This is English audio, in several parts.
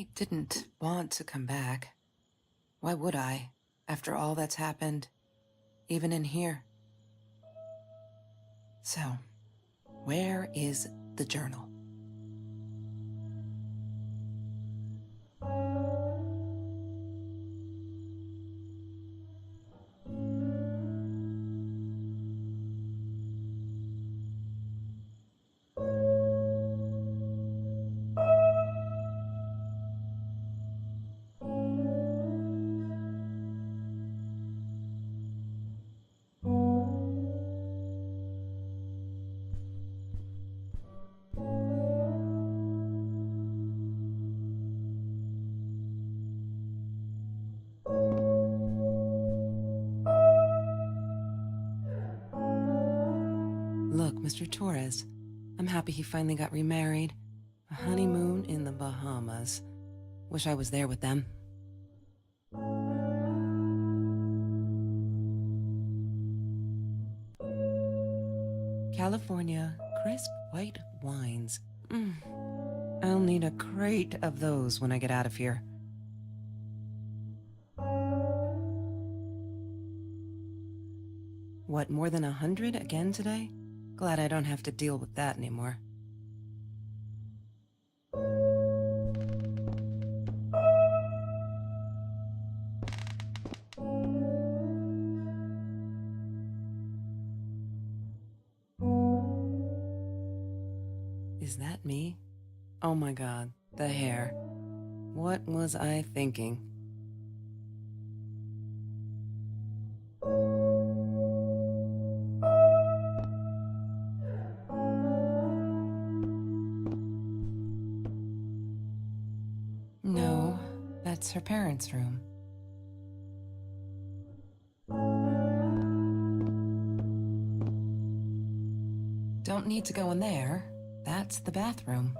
I didn't want to come back. Why would I, after all that's happened, even in here? So, where is the journal? Look, Mr. Torres, I'm happy he finally got remarried. A honeymoon in the Bahamas. Wish I was there with them. California, crisp white wines. I'll need a crate of those when I get out of here. What, more than 100 again today? Glad I don't have to deal with that anymore. Is that me? Oh my god, the hair. What was I thinking? No, that's her parents' room. Don't need to go in there. That's the bathroom.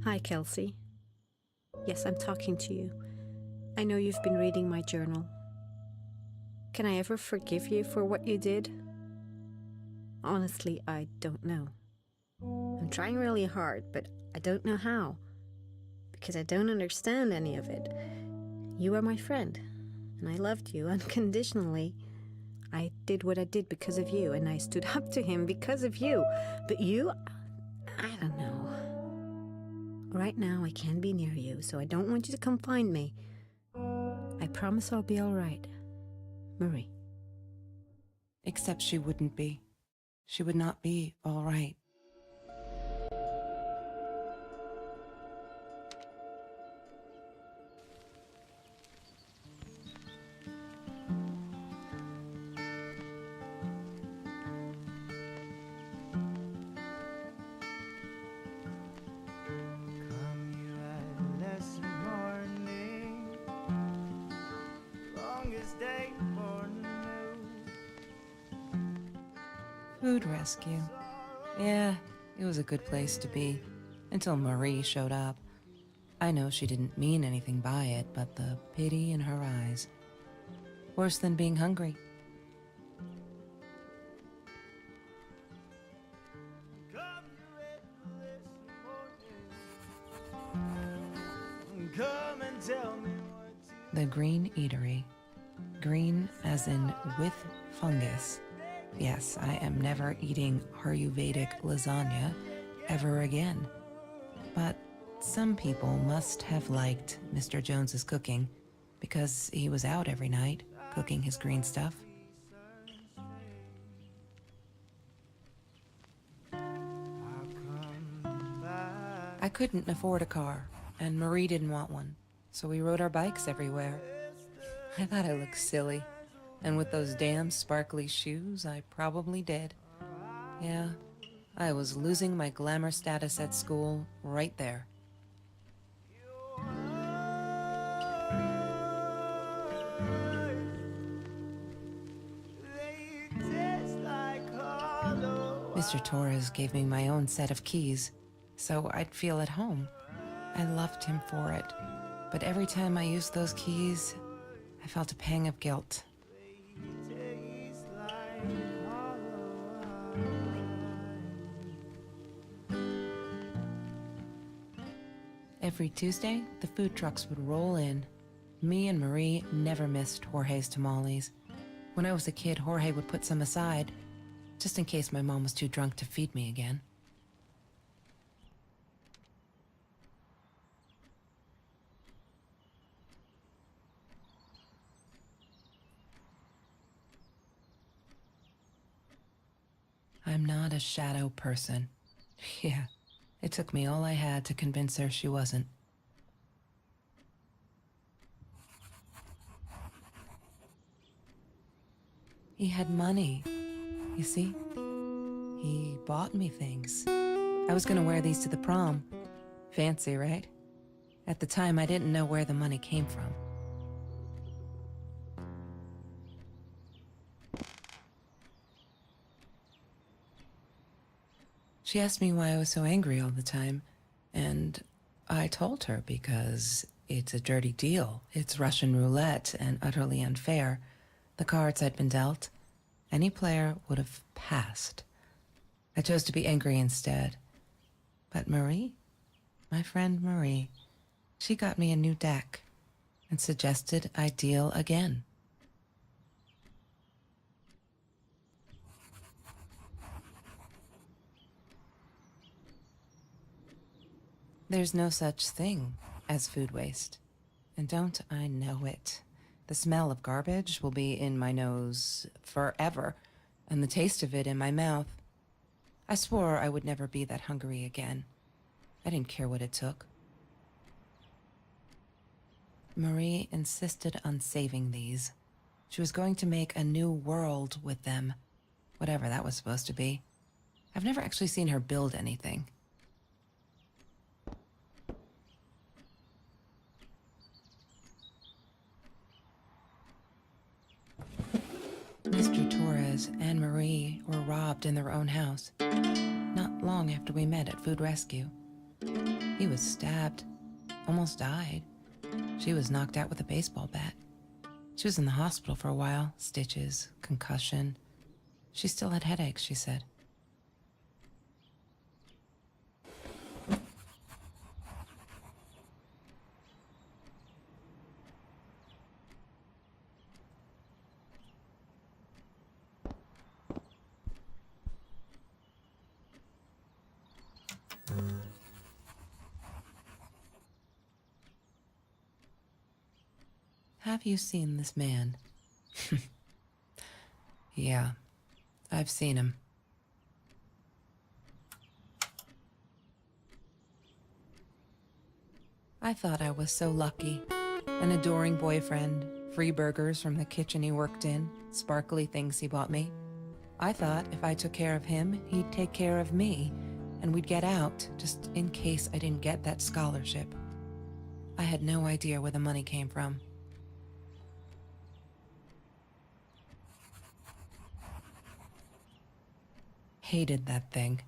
Hi, Kelsey. Yes, I'm talking to you. I know you've been reading my journal. Can I ever forgive you for what you did? Honestly, I don't know. I'm trying really hard, but I don't know how. Because I don't understand any of it. You are my friend, and I loved you unconditionally. I did what I did because of you, and I stood up to him because of you. But you, I don't know. Right now, I can't be near you, so I don't want you to come find me. I promise I'll be all right. Marie. Except she wouldn't be. She would not be all right. Food rescue. Yeah, it was a good place to be. Until Marie showed up. I know she didn't mean anything by it, but the pity in her eyes. Worse than being hungry. The Green Eatery. Green as in with fungus. Yes, I am never eating Ayurvedic lasagna ever again. But some people must have liked Mr. Jones's cooking because he was out every night cooking his green stuff. I couldn't afford a car, and Marie didn't want one, so we rode our bikes everywhere. I thought I looked silly. And with those damn sparkly shoes, I probably did. Yeah, I was losing my glamour status at school right there. Mr. Torres gave me my own set of keys, so I'd feel at home. I loved him for it, but every time I used those keys, I felt a pang of guilt. Every Tuesday, the food trucks would roll in. Me and Marie never missed Jorge's tamales. When I was a kid, Jorge would put some aside, just in case my mom was too drunk to feed me again. I'm not a shadow person. Yeah, it took me all I had to convince her she wasn't. He had money, you see? He bought me things. I was gonna wear these to the prom. Fancy, right? At the time, I didn't know where the money came from. She asked me why I was so angry all the time, and I told her because it's a dirty deal. It's Russian roulette and utterly unfair. The cards I'd been dealt, any player would have passed. I chose to be angry instead. But Marie, my friend Marie, she got me a new deck and suggested I deal again. There's no such thing as food waste. And don't I know it? The smell of garbage will be in my nose forever, and the taste of it in my mouth. I swore I would never be that hungry again. I didn't care what it took. Marie insisted on saving these. She was going to make a new world with them, whatever that was supposed to be. I've never actually seen her build anything. Mr. Torres and Marie were robbed in their own house, not long after we met at Food Rescue. He was stabbed, almost died. She was knocked out with a baseball bat. She was in the hospital for a while, stitches, concussion. She still had headaches, she said. Have you seen this man? Yeah, I've seen him. I thought I was so lucky. An adoring boyfriend, free burgers from the kitchen he worked in, sparkly things he bought me. I thought if I took care of him, he'd take care of me, and we'd get out, just in case I didn't get that scholarship. I had no idea where the money came from. Hated that thing.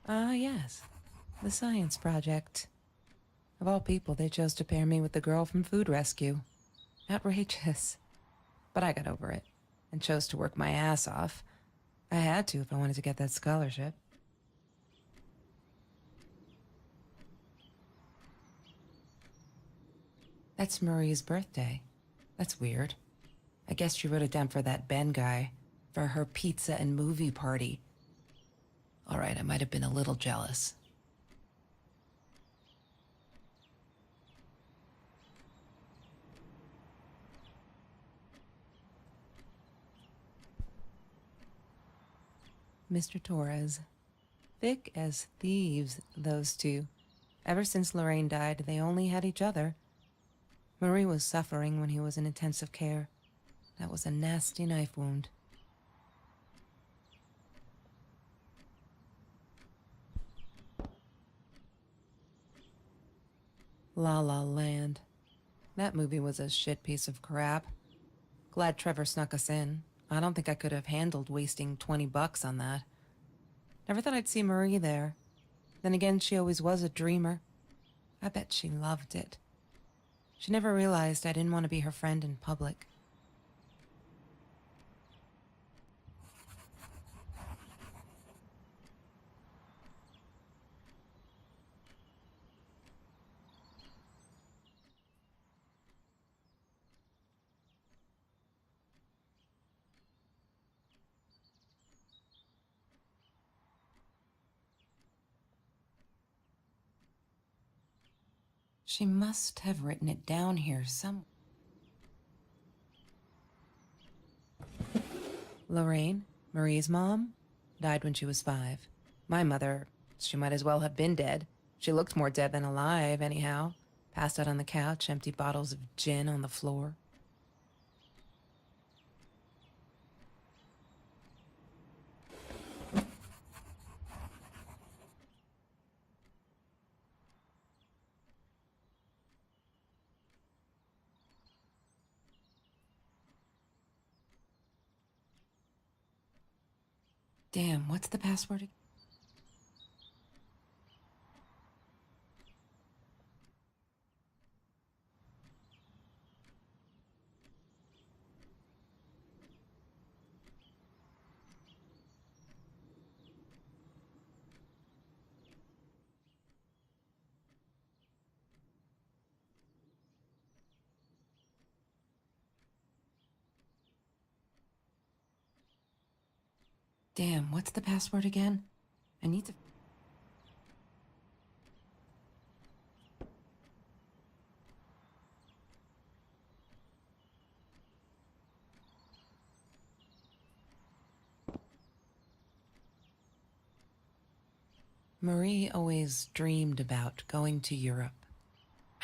Ah, yes. The science project. Of all people, they chose to pair me with the girl from Food Rescue. Outrageous. But I got over it, and chose to work my ass off. I had to if I wanted to get that scholarship. That's Marie's birthday. That's weird. I guess she wrote it down for that Ben guy, for her pizza and movie party. All right, I might have been a little jealous. Mr. Torres. Thick as thieves, those two. Ever since Lorraine died, they only had each other. Marie was suffering when he was in intensive care. That was a nasty knife wound. La La Land. That movie was a shit piece of crap. Glad Trevor snuck us in. I don't think I could have handled wasting $20 on that. Never thought I'd see Marie there. Then again, she always was a dreamer. I bet she loved it. She never realized I didn't want to be her friend in public. She must have written it down here somewhere. Lorraine, Marie's mom, died when she was 5. My mother, she might as well have been dead. She looked more dead than alive, anyhow. Passed out on the couch, empty bottles of gin on the floor. Damn, what's the password again? Damn, what's the password again? I need to... Marie always dreamed about going to Europe.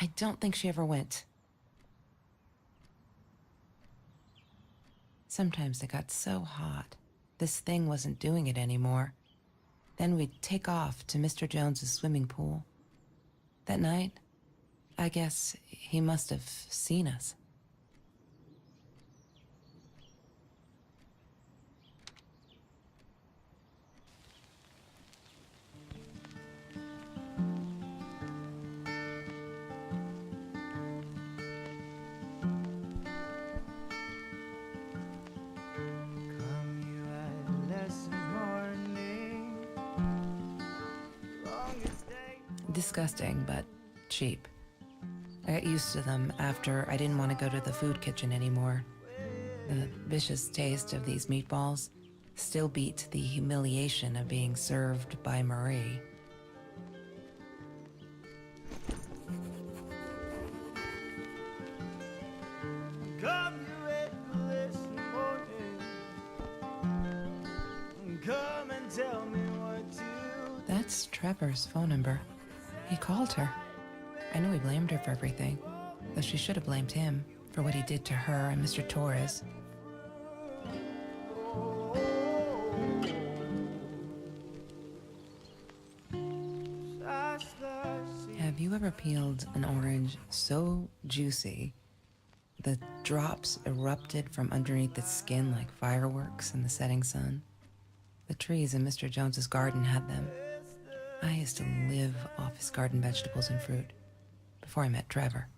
I don't think she ever went. Sometimes it got so hot, this thing wasn't doing it anymore. Then we'd take off to Mr. Jones's swimming pool. That night, I guess he must have seen us. Disgusting, but cheap. I got used to them after I didn't want to go to the food kitchen anymore. The vicious taste of these meatballs still beat the humiliation of being served by Marie. Come you endless morning. Come and tell me what you... That's Trevor's phone number. He called her. I knew he blamed her for everything, though she should have blamed him for what he did to her and Mr. Torres. Have you ever peeled an orange so juicy the drops erupted from underneath its skin like fireworks in the setting sun? The trees in Mr. Jones's garden had them. I used to live off his garden vegetables and fruit before I met Trevor.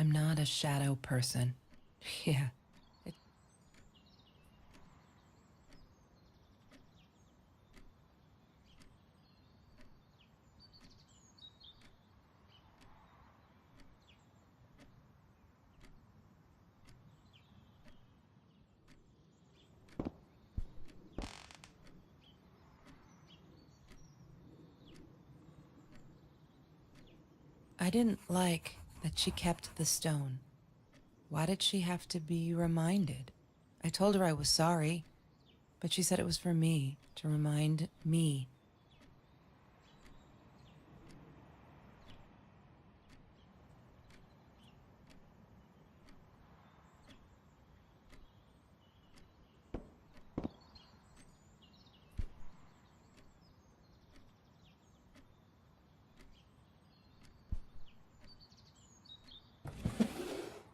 I'm not a shadow person. Yeah. I didn't like that she kept the stone. Why did she have to be reminded? I told her I was sorry, but she said it was for me, to remind me.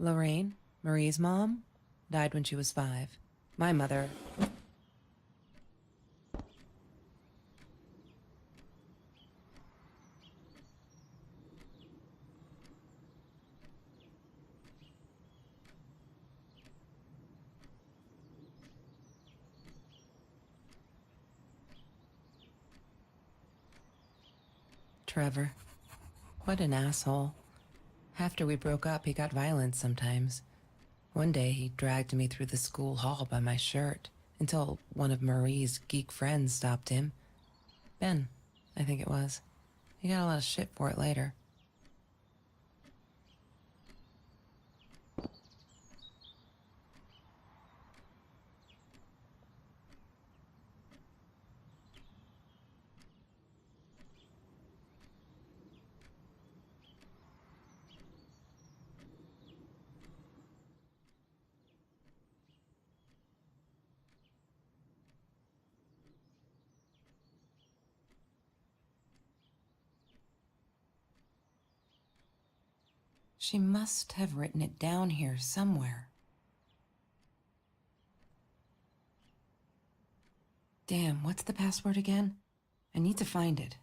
Lorraine, Marie's mom, died when she was 5. My mother. Trevor. What an asshole. After we broke up, he got violent sometimes. One day, he dragged me through the school hall by my shirt until one of Marie's geek friends stopped him. Ben, I think it was. He got a lot of shit for it later. She must have written it down here somewhere. Damn, what's the password again? I need to find it.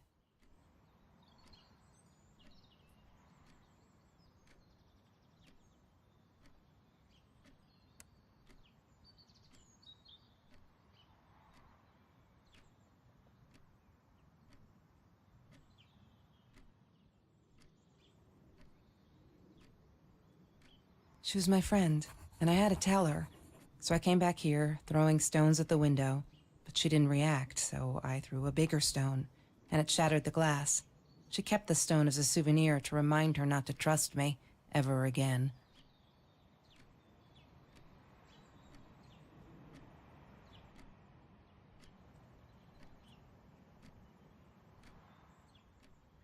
She was my friend, and I had to tell her. So I came back here, throwing stones at the window, but she didn't react, so I threw a bigger stone, and it shattered the glass. She kept the stone as a souvenir to remind her not to trust me ever again.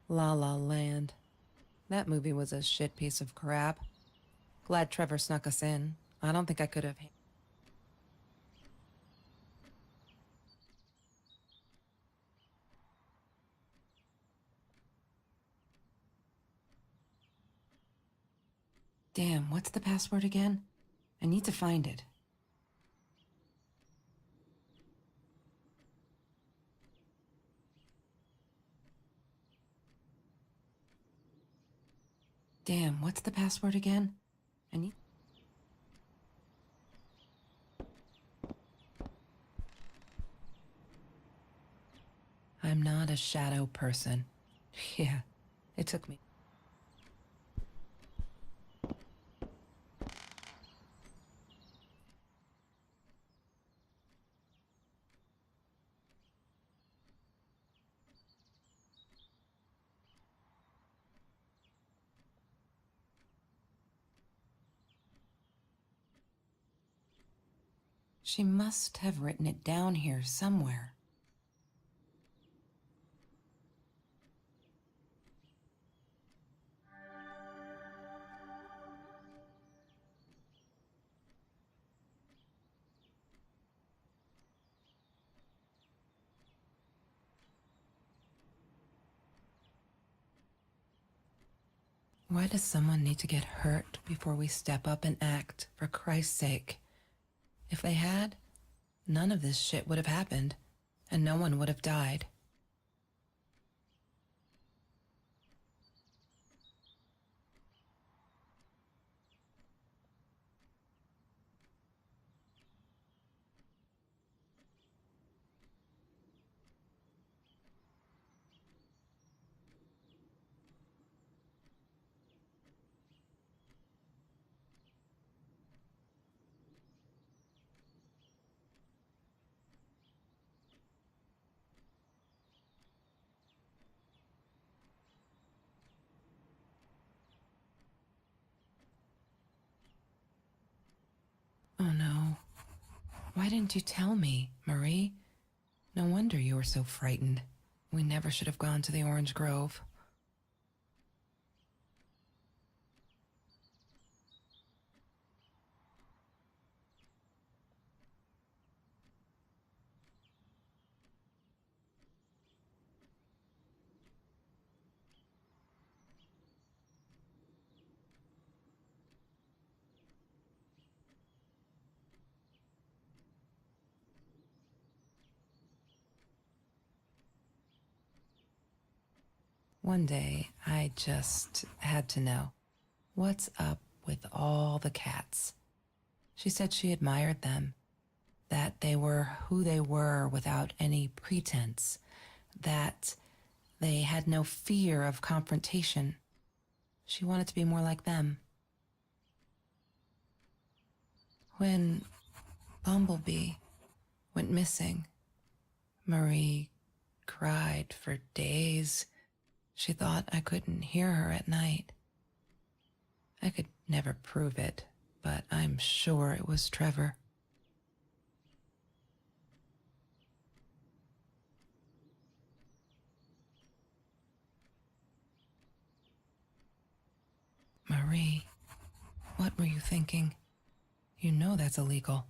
La La Land. That movie was a shit piece of crap. Glad Trevor snuck us in. I don't think I could have. Damn, what's the password again? I need to find it. Damn, what's the password again? I need... I'm not a shadow person. Yeah, it took me. She must have written it down here somewhere. Why does someone need to get hurt before we step up and act, for Christ's sake? If they had, none of this shit would have happened, and no one would have died. Oh no. Why didn't you tell me, Marie? No wonder you were so frightened. We never should have gone to the orange grove. One day, I just had to know what's up with all the cats. She said she admired them, that they were who they were without any pretense, that they had no fear of confrontation. She wanted to be more like them. When Bumblebee went missing, Marie cried for days. She thought I couldn't hear her at night. I could never prove it, but I'm sure it was Trevor. Marie, what were you thinking? You know that's illegal.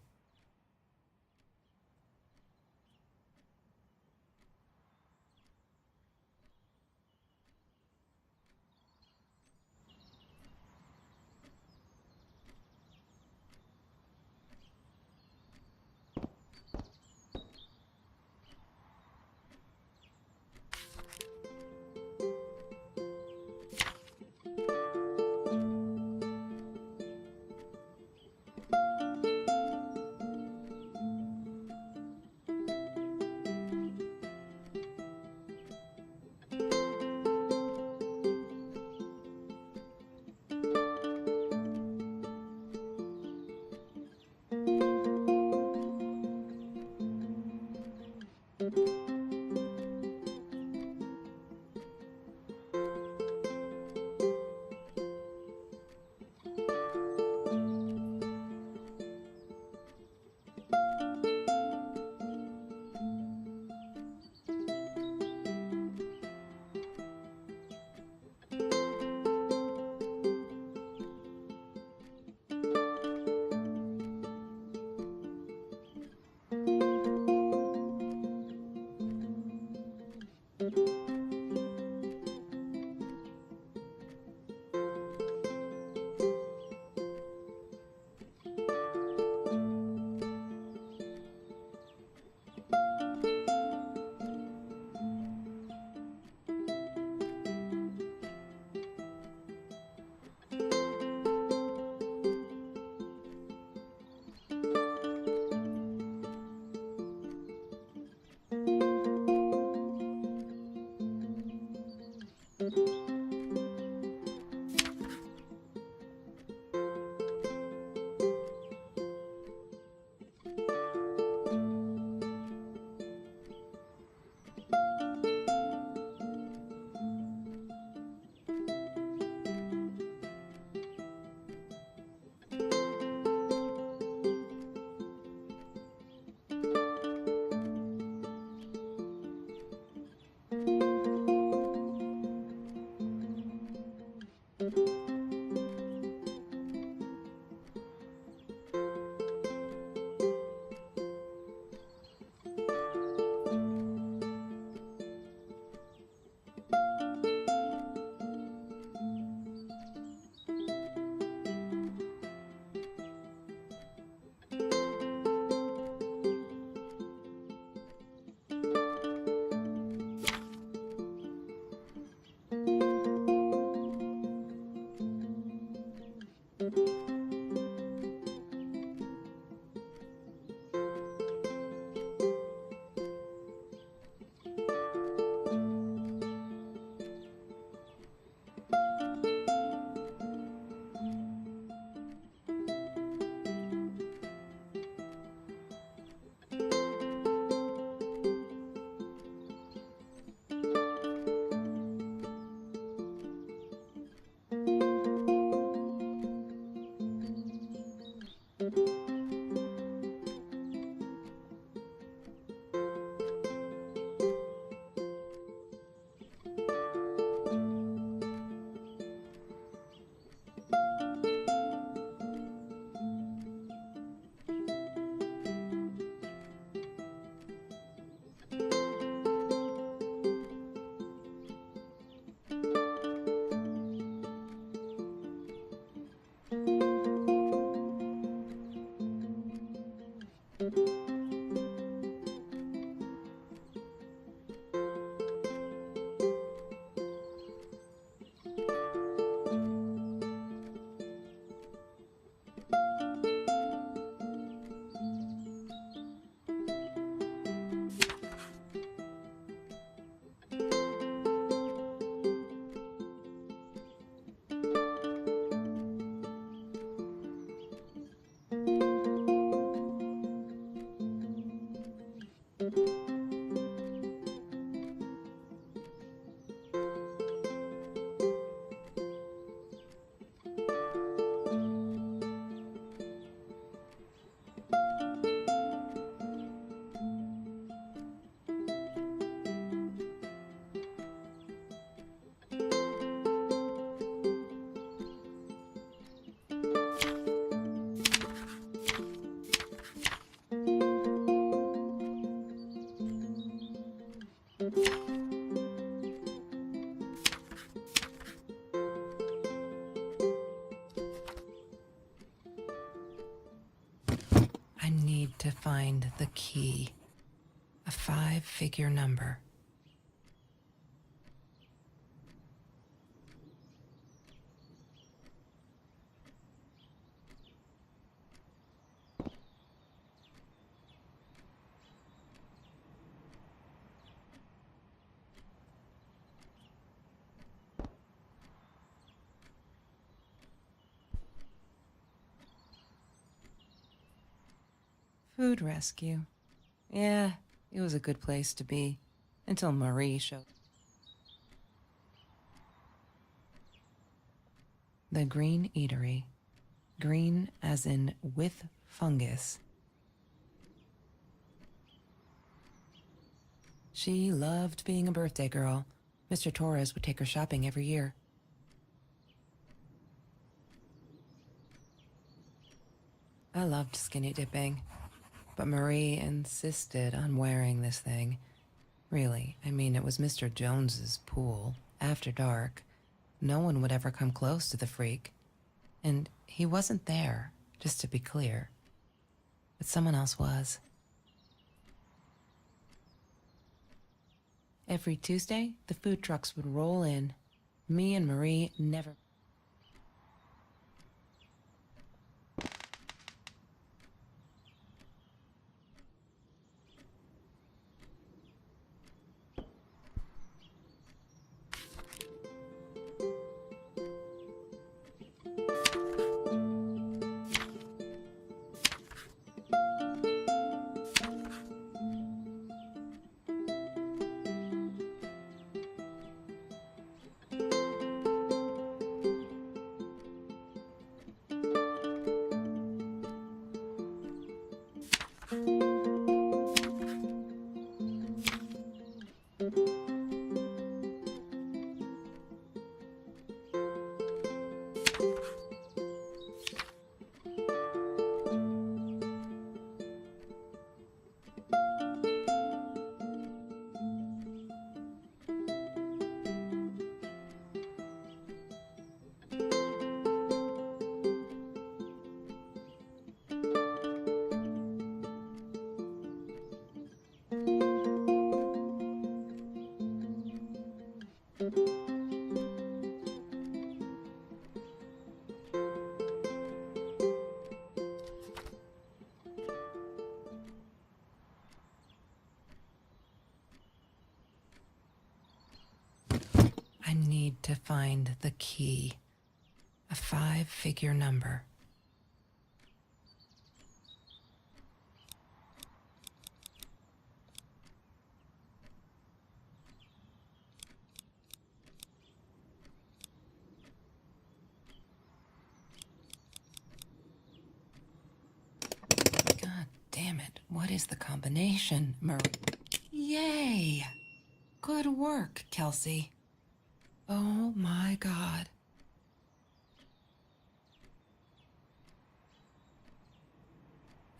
I need to find the key. A 5-figure number. Food rescue. Yeah, it was a good place to be. Until Marie showed. The Green Eatery. Green as in with fungus. She loved being a birthday girl. Mr. Torres would take her shopping every year. I loved skinny dipping, but Marie insisted on wearing this thing. Really, I mean, it was Mr. Jones's pool, after dark. No one would ever come close to the freak. And he wasn't there, just to be clear. But someone else was. Every Tuesday, the food trucks would roll in. Me and Marie never... I need to find the key. A 5-figure number. God damn it. What is the combination, Yay! Good work, Kelsey. Oh my God.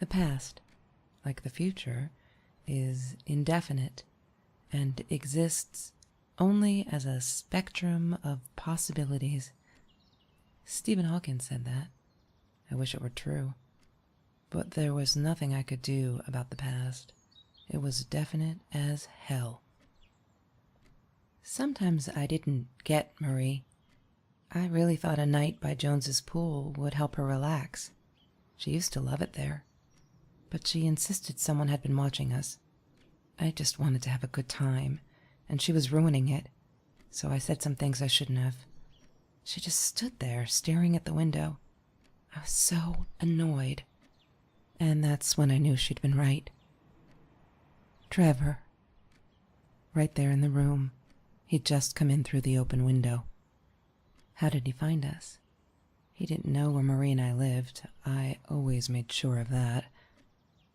The past, like the future, is indefinite and exists only as a spectrum of possibilities. Stephen Hawking said that. I wish it were true. But there was nothing I could do about the past. It was definite as hell. Sometimes I didn't get Marie. I really thought a night by Jones's pool would help her relax. She used to love it there. But she insisted someone had been watching us. I just wanted to have a good time, and she was ruining it. So I said some things I shouldn't have. She just stood there, staring at the window. I was so annoyed. And that's when I knew she'd been right. Trevor. Right there in the room. He'd just come in through the open window. How did he find us? He didn't know where Marie and I lived. I always made sure of that.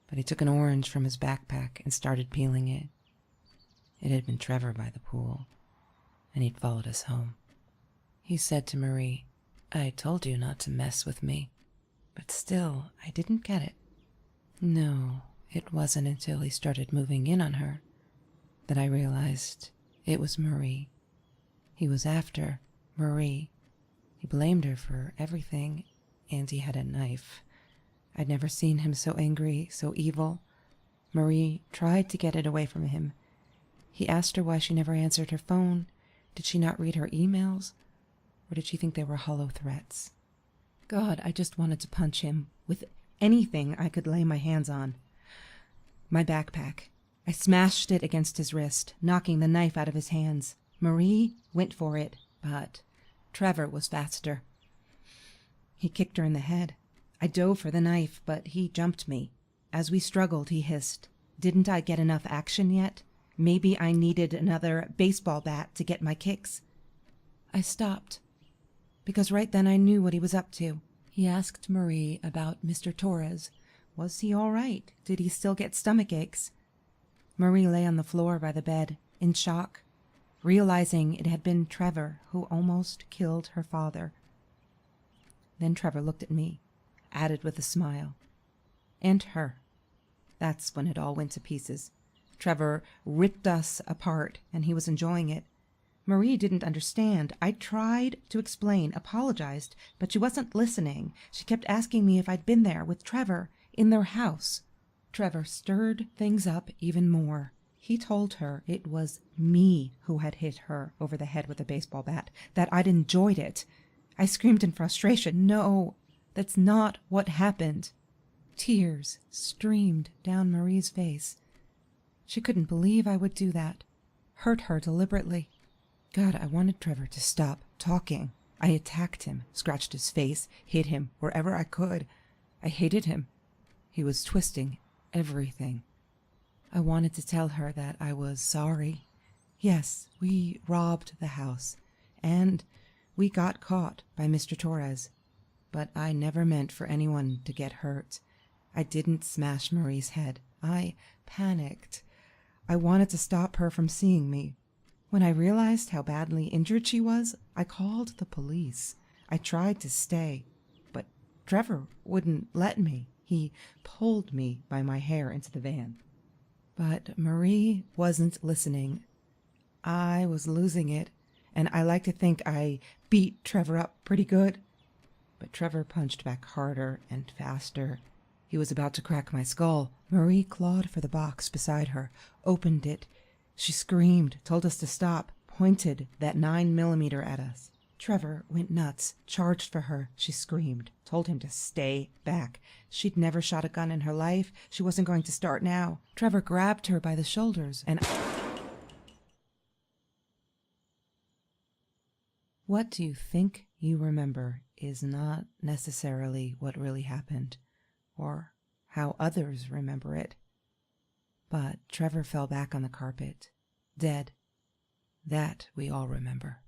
But he took an orange from his backpack and started peeling it. It had been Trevor by the pool, and he'd followed us home. He said to Marie, "I told you not to mess with me." But still, I didn't get it. No, it wasn't until he started moving in on her that I realized it was Marie. He was after Marie. He blamed her for everything, and he had a knife. I'd never seen him so angry, so evil. Marie tried to get it away from him. He asked her why she never answered her phone. Did she not read her emails? Or did she think they were hollow threats? God, I just wanted to punch him with anything I could lay my hands on. My backpack. I smashed it against his wrist, knocking the knife out of his hands. Marie went for it, but Trevor was faster. He kicked her in the head. I dove for the knife, but he jumped me. As we struggled, he hissed, "Didn't I get enough action yet? Maybe I needed another baseball bat to get my kicks." I stopped, because right then I knew what he was up to. He asked Marie about Mr. Torres. Was he all right? Did he still get stomach aches? Marie lay on the floor by the bed, in shock, realizing it had been Trevor who almost killed her father. Then Trevor looked at me, added with a smile, "And her." That's when it all went to pieces. Trevor ripped us apart, and he was enjoying it. Marie didn't understand. I tried to explain, apologized, but she wasn't listening. She kept asking me if I'd been there with Trevor in their house. Trevor stirred things up even more. He told her it was me who had hit her over the head with a baseball bat, that I'd enjoyed it. I screamed in frustration, "No, that's not what happened." Tears streamed down Marie's face. She couldn't believe I would do that, hurt her deliberately. God, I wanted Trevor to stop talking. I attacked him, scratched his face, hit him wherever I could. I hated him. He was twisting everything. I wanted to tell her that I was sorry. Yes, we robbed the house, and we got caught by Mr. Torres. But I never meant for anyone to get hurt. I didn't smash Marie's head. I panicked. I wanted to stop her from seeing me. When I realized how badly injured she was, I called the police. I tried to stay, but Trevor wouldn't let me. He pulled me by my hair into the van. But Marie wasn't listening. I was losing it, and I like to think I beat Trevor up pretty good. But Trevor punched back harder and faster. He was about to crack my skull. Marie clawed for the box beside her, opened it. She screamed, told us to stop, pointed that 9mm at us. Trevor went nuts, charged for her. She screamed, told him to stay back. She'd never shot a gun in her life. She wasn't going to start now. Trevor grabbed her by the shoulders and... What do you think you remember is not necessarily what really happened, or how others remember it. But Trevor fell back on the carpet, dead. That we all remember.